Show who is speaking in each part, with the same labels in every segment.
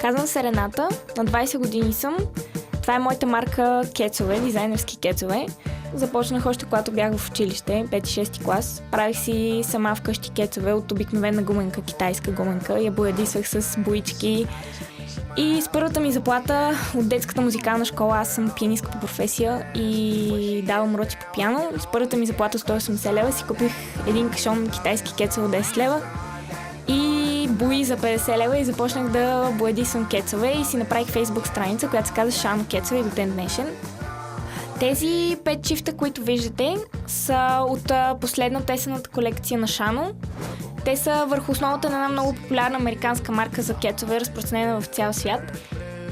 Speaker 1: Казвам се Рената, на 20 години съм. Това е моята марка кецове, дизайнерски кецове. Започнах още когато бях в училище, 5-6 клас. Правих си сама вкъщи кецове от обикновена гуменка, китайска гуменка. Я боядисвах с боички. И с първата ми заплата от детската музикална школа, аз съм пианистка по професия и давам уроци по пиано. С първата ми заплата 180 лева си купих един кашон китайски кецове от 10 лева и бои за 50 лева и започнах да боядисвам кецове и си направих фейсбук страница, която се казва Шано Кецове и до ден днешен. Тези 5 чифта, които виждате, са от последната есенната колекция на Шано. Те са върху основата на една много популярна американска марка за кецове, разпространена в цял свят.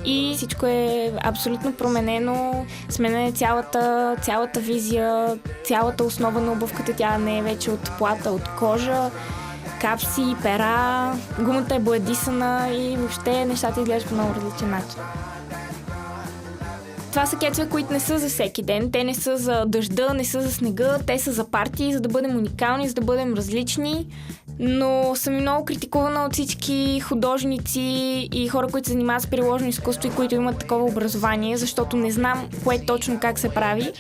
Speaker 1: И всичко е абсолютно променено, сменена е цялата визия, цялата основа на обувката, тя не е вече от плата, от кожа, капси, пера, гумата е боядисана и въобще нещата изглеждат по много различен начин. Това са кецове, които не са за всеки ден, те не са за дъжда, не са за снега, те са за партии, за да бъдем уникални, за да бъдем различни, но съм и много критикувана от всички художници и хора, които се занимават с приложено изкуство и които имат такова образование, защото не знам кое точно как се прави.